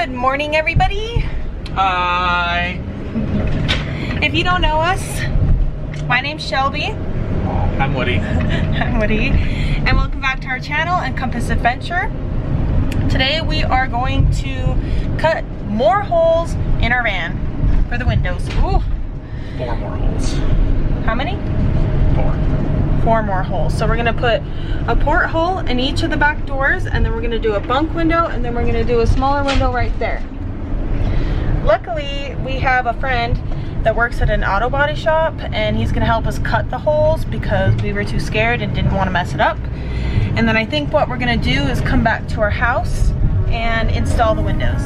Good morning, everybody. Hi. If you don't know us, my name's Shelby. I'm Woody. I'm Woody. And welcome back to our channel, Encompass Adventure. Today we are going to cut more holes in our van for the windows. Ooh. 4 more holes. How many? 4 more holes. So we're gonna put a porthole in each of the back doors, and then we're gonna do a bunk window, and then we're gonna do a smaller window right there. Luckily, we have a friend that works at an auto body shop, and he's gonna help us cut the holes because we were too scared and didn't want to mess it up. And then I think what we're gonna do is come back to our house and install the windows.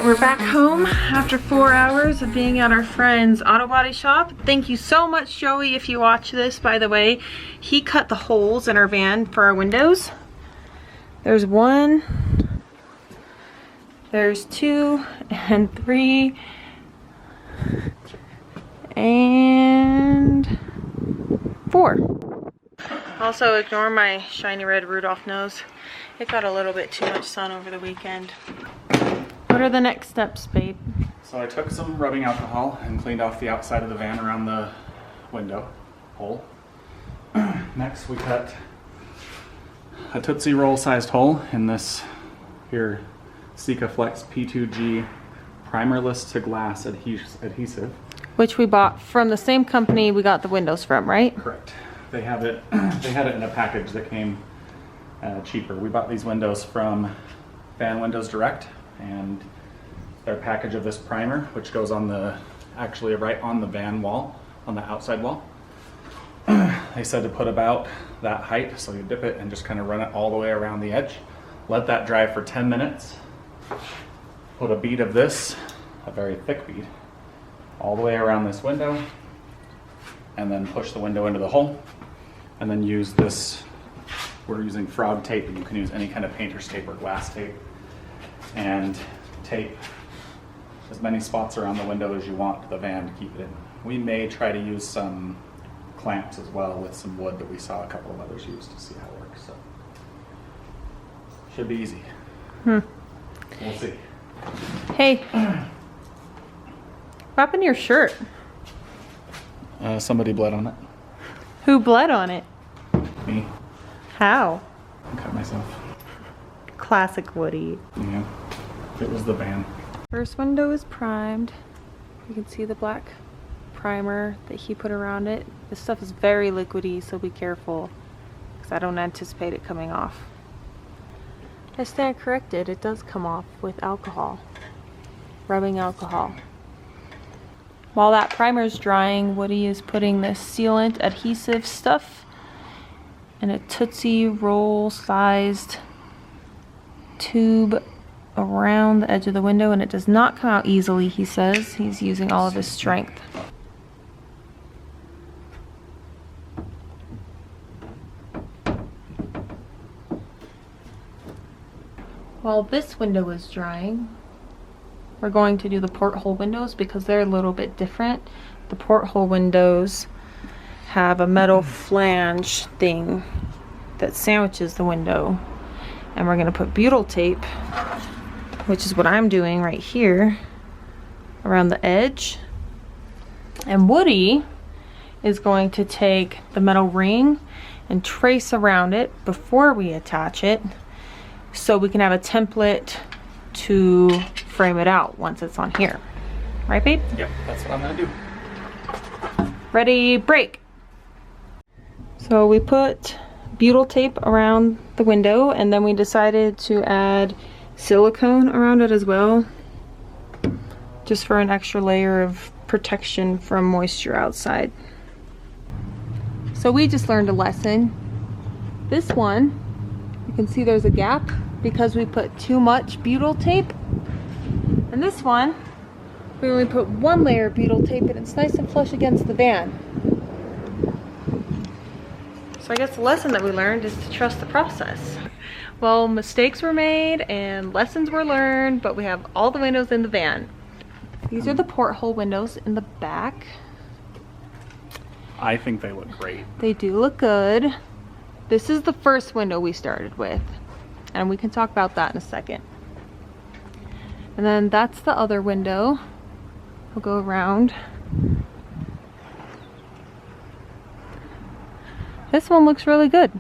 We're back home after 4 hours of being at our friend's auto body shop. Thank you so much, Joey, if you watch this, by the way. He cut the holes in our van for our windows. There's 1, there's 2, and 3, and 4. Also, ignore my shiny red Rudolph nose. It got a little bit too much sun over the weekend. What are the next steps, babe? So I took some rubbing alcohol and cleaned off the outside of the van around the window hole. Next we cut a Tootsie Roll sized hole in this here Sikaflex P2G primerless to glass adhesive. Which we bought from the same company we got the windows from, right? Correct. They have it. They had it in a package that came cheaper. We bought these windows from Van Windows Direct, and their package of this primer, which goes on the, actually right on the van wall, on the outside wall. They said to put about that height, so you dip it and just kind of run it all the way around the edge. Let that dry for 10 minutes. Put a bead of this, a very thick bead, all the way around this window, and then push the window into the hole. And then use this, we're using frog tape, but you can use any kind of painter's tape or glass tape, and tape as many spots around the window as you want to the van to keep it in. We may try to use some clamps as well with some wood that we saw a couple of others use to see how it works. So should be easy. We'll see. Hey, what happened to your shirt? Somebody bled on it. Who bled on it? Me. How? I cut myself. Classic Woody. Yeah, it was the van. First window is primed. You can see the black primer that he put around it. This stuff is very liquidy, so be careful, because I don't anticipate it coming off. I stand corrected, it does come off with alcohol, rubbing alcohol. While that primer is drying, Woody is putting this sealant adhesive stuff in a Tootsie Roll sized tube around the edge of the window, and it does not come out easily, he says. He's using all of his strength. While this window is drying, we're going to do the porthole windows because they're a little bit different. The porthole windows have a metal flange thing that sandwiches the window, and we're going to put butyl tape, which is what I'm doing right here, around the edge And Woody is going to take the metal ring and trace around it before we attach it, so we can have a template to frame it out once it's on here. Right, babe? Yep, that's what I'm gonna do. Ready, break. So we put butyl tape around the window, and then we decided to add silicone around it as well, just for an extra layer of protection from moisture outside. So we just learned a lesson. This one, you can see there's a gap because we put too much butyl tape. And this one, we only put one layer of butyl tape and it's nice and flush against the van. So I guess the lesson that we learned is to trust the process. Well, mistakes were made and lessons were learned, but we have all the windows in the van. These are the porthole windows in the back. I think they look great. They do look good. This is the first window we started with, and we can talk about that in a second. And then that's the other window. We'll go around. This one looks really good.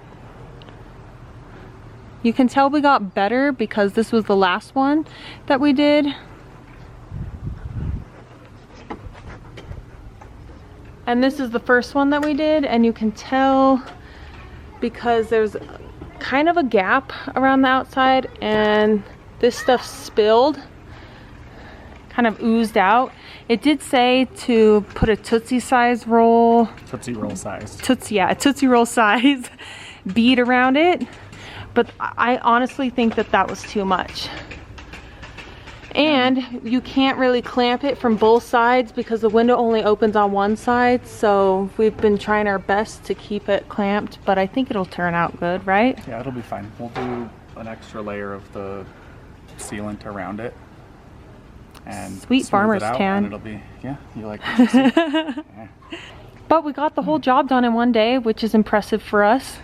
You can tell we got better because this was the last one that we did. And this is the first one that we did, and you can tell because there's kind of a gap around the outside and this stuff spilled, kind of oozed out. It did say to put a Tootsie size roll. Tootsie Roll size. Yeah, a Tootsie Roll size bead around it. But I honestly think that that was too much. And you can't really clamp it from both sides because the window only opens on one side. So we've been trying our best to keep it clamped, but I think it'll turn out good, right? Yeah, it'll be fine. We'll do an extra layer of the sealant around it. And Sweet smooth farmer's it out, tan. and it'll be, yeah, you like it. Yeah. But we got the whole job done in one day, which is impressive for us.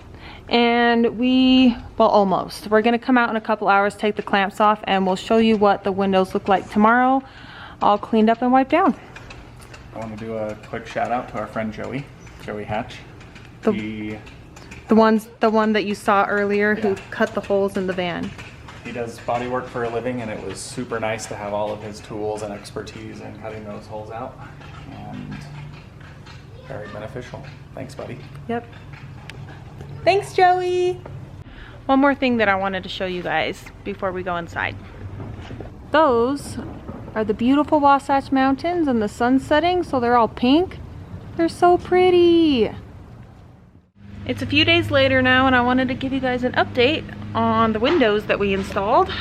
And well, almost. We're gonna come out in a couple hours, take the clamps off, and we'll show you what the windows look like tomorrow, all cleaned up and wiped down. I want to do a quick shout out to our friend Joey Hatch. The one that you saw earlier, who cut the holes in the van. He does body work for a living, and it was super nice to have all of his tools and expertise in cutting those holes out, and very beneficial. Thanks, buddy. Yep. Thanks, Joey. One more thing that I wanted to show you guys before we go inside. Those are the beautiful Wasatch Mountains and the sun setting, so they're all pink. They're so pretty. It's a few days later now, and I wanted to give you guys an update on the windows that we installed.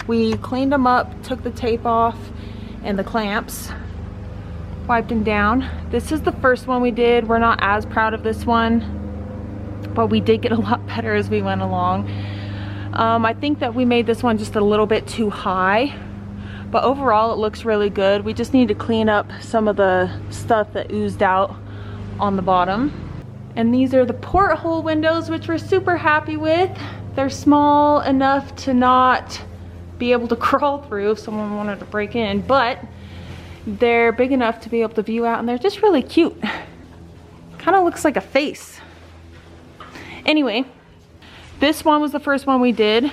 We cleaned them up, took the tape off and the clamps, wiped them down. This is the first one we did. We're not as proud of this one, but we did get a lot better as we went along. I think that we made this one just a little bit too high, but overall it looks really good. We just need to clean up some of the stuff that oozed out on the bottom. And these are the porthole windows, which we're super happy with. They're small enough to not be able to crawl through if someone wanted to break in, but they're big enough to be able to view out, and they're just really cute. Kind of looks like a face. Anyway, this one was the first one we did,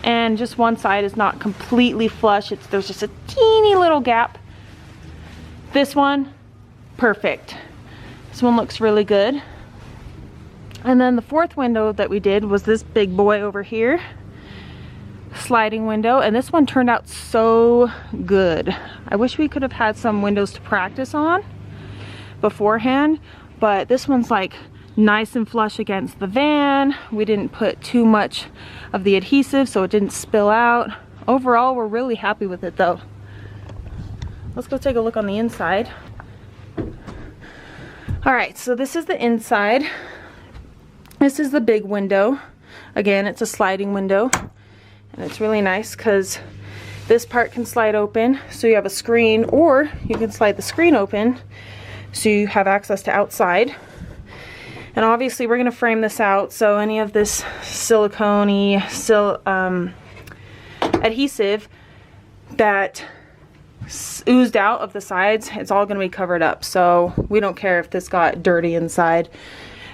and just one side is not completely flush. There's just a teeny little gap. This one, perfect. This one looks really good. And then the fourth window that we did was this big boy over here. Sliding window, and this one turned out so good. I wish we could have had some windows to practice on beforehand, but this one's like nice and flush against the van. We didn't put too much of the adhesive so it didn't spill out. Overall, we're really happy with it though. Let's go take a look on the inside. All right, so this is the inside. This is the big window. Again, it's a sliding window, and it's really nice because this part can slide open so you have a screen, or you can slide the screen open so you have access to outside. And obviously we're gonna frame this out, so any of this silicone-y adhesive that oozed out of the sides, it's all going to be covered up. So we don't care if this got dirty inside.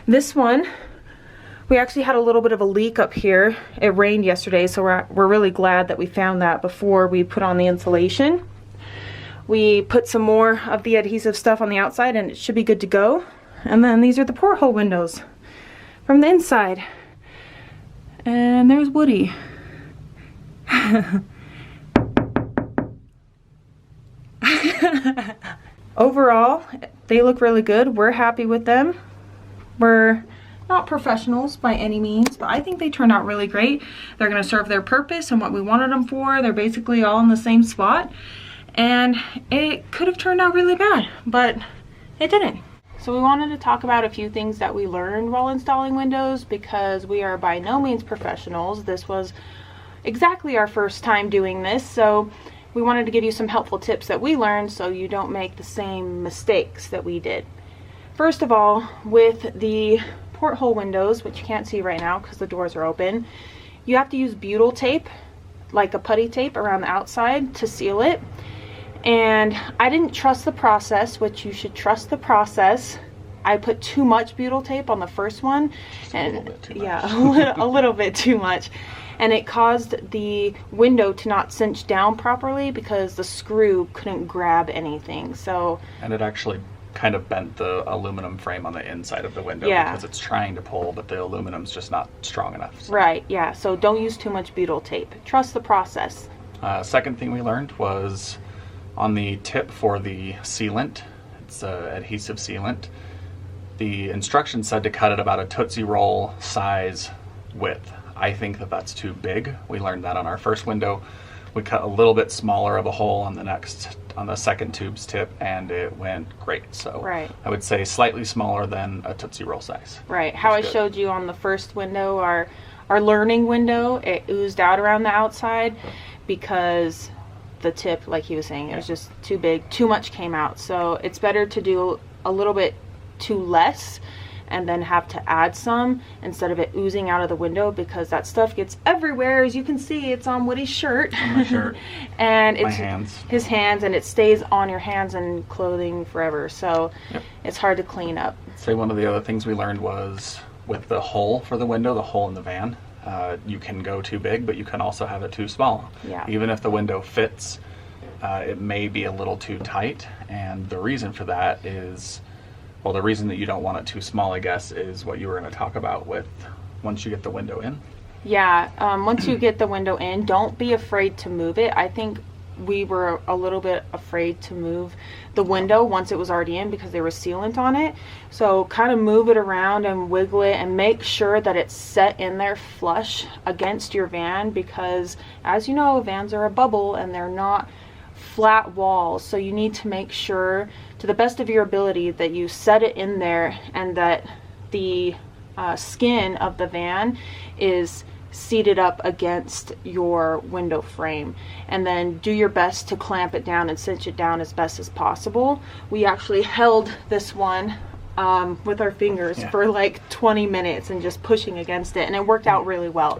This one, we actually had a little bit of a leak up here. It rained yesterday, so we're really glad that we found that before we put on the insulation. We put some more of the adhesive stuff on the outside and it should be good to go. And then these are the porthole windows from the inside. And there's Woody. Overall, they look really good. We're happy with them. We're not professionals by any means, but I think they turned out really great. They're going to serve their purpose and what we wanted them for. They're basically all in the same spot. And it could have turned out really bad, but it didn't. So we wanted to talk about a few things that we learned while installing windows, because we are by no means professionals. This was exactly our first time doing this, so we wanted to give you some helpful tips that we learned so you don't make the same mistakes that we did. First of all, with the porthole windows, which you can't see right now because the doors are open, you have to use butyl tape, like a putty tape around the outside to seal it. And I didn't trust the process, which you should trust the process. I put too much butyl tape on the first one, and a little bit too much. Yeah, a little bit too much, and it caused the window to not cinch down properly because the screw couldn't grab anything. So, and it actually kind of bent the aluminum frame on the inside of the window, yeah, because it's trying to pull, but the aluminum's just not strong enough. So. Right, yeah, so don't use too much butyl tape. Trust the process. Second thing we learned was on the tip for the sealant, it's adhesive sealant, the instructions said to cut it about a Tootsie Roll size width. I think that that's too big. We learned that on our first window. We cut a little bit smaller of a hole on the second tube's tip, and it went great. So right. I would say slightly smaller than a Tootsie Roll size. Right. How I showed you on the first window, our learning window, it oozed out around the outside because the tip, like he was saying, it was just too big. Too much came out. So it's better to do a little bit too less and then have to add some instead of it oozing out of the window, because that stuff gets everywhere. As you can see, it's on Woody's shirt. On my shirt. And it's his hands, and it stays on your hands and clothing forever. So it's hard to clean up. So one of the other things we learned was with the hole for the window, the hole in the van, you can go too big, but you can also have it too small. Yeah. Even if the window fits, it may be a little too tight, and the reason for that is, well, the reason that you don't want it too small, I guess, is what you were going to talk about with once you get the window in. Yeah, once you get the window in, don't be afraid to move it. I think we were a little bit afraid to move the window once it was already in because there was sealant on it. So kind of move it around and wiggle it and make sure that it's set in there flush against your van, because as you know, vans are a bubble and they're not flat walls. So you need to make sure to the best of your ability that you set it in there and that the skin of the van is seated up against your window frame, and then do your best to clamp it down and cinch it down as best as possible. We actually held this one with our fingers for like 20 minutes and just pushing against it, and it worked out really well.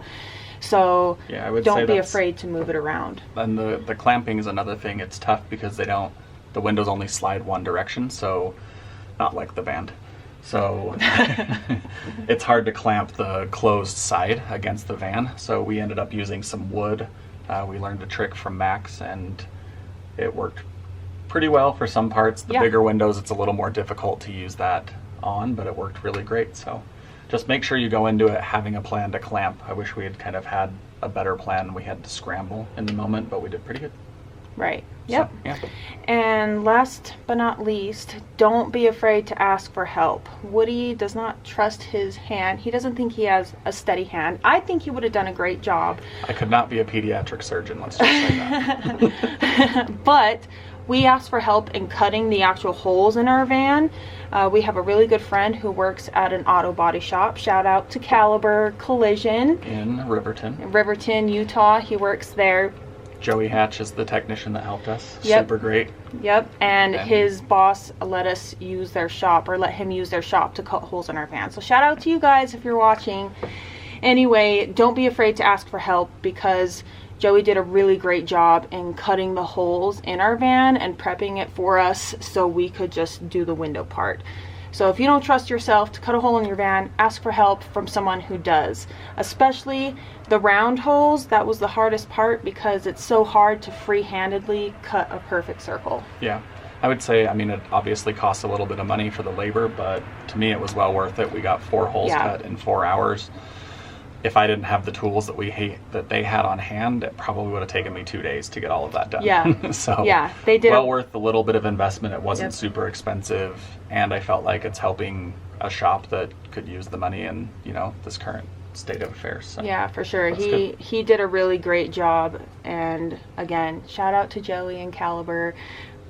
So I would don't say be afraid to move it around. And the clamping is another thing. It's tough because the windows only slide one direction, so not like the van. So it's hard to clamp the closed side against the van. So we ended up using some wood. We learned a trick from Max, and it worked pretty well for some parts. The bigger windows, it's a little more difficult to use that on, but it worked really great. So just make sure you go into it having a plan to clamp. I wish we had kind of had a better plan. We had to scramble in the moment, but we did pretty good. Right. Yep. So, And last but not least, don't be afraid to ask for help. Woody does not trust his hand. He doesn't think he has a steady hand. I think he would have done a great job. I could not be a pediatric surgeon, let's just say that. But we asked for help in cutting the actual holes in our van. We have a really good friend who works at an auto body shop. Shout out to Caliber Collision. In Riverton. In Riverton, Utah. He works there. Joey Hatch is the technician that helped us. Yep. Super great. Yep, and his boss let us use their shop, or let him use their shop to cut holes in our van. So shout out to you guys if you're watching. Anyway, don't be afraid to ask for help, because Joey did a really great job in cutting the holes in our van and prepping it for us so we could just do the window part. So if you don't trust yourself to cut a hole in your van, ask for help from someone who does. Especially the round holes, that was the hardest part because it's so hard to free-handedly cut a perfect circle. Yeah, I would say, I mean, it obviously costs a little bit of money for the labor, but to me it was well worth it. We got 4 holes cut in 4 hours. If I didn't have the tools that they had on hand, it probably would have taken me 2 days to get all of that done. Yeah. So yeah, they did well worth the little bit of investment. It wasn't super expensive, and I felt like it's helping a shop that could use the money in, you know, this current state of affairs. So yeah, for sure. He did a really great job, and again, shout out to Joey and Caliber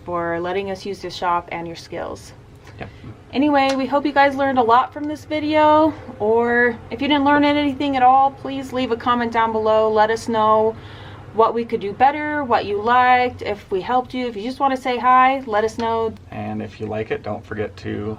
for letting us use your shop and your skills. Yep. Anyway, we hope you guys learned a lot from this video, or if you didn't learn anything at all, please leave a comment down below. Let us know what we could do better, what you liked, if we helped you. If you just want to say hi, let us know. And if you like it, don't forget to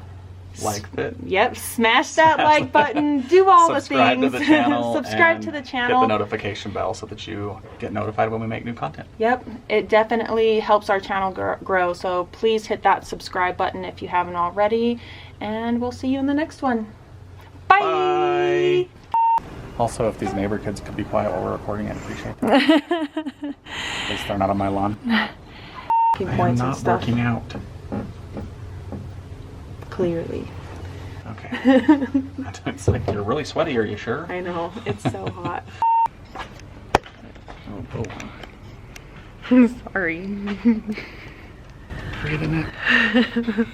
like it. Yep, smash that like button, do all the things. Subscribe to the channel. Subscribe to the channel. Hit the notification bell so that you get notified when we make new content. Yep, it definitely helps our channel grow, so please hit that subscribe button if you haven't already, and we'll see you in the next one. Bye! Also, if these neighbor kids could be quiet while we're recording, I'd appreciate that. At least they're not on my lawn. Keep I am points not and stuff. working out. Clearly. Okay. It's like, you're really sweaty, are you sure? I know, it's so hot. Oh. Sorry. Breathe in it.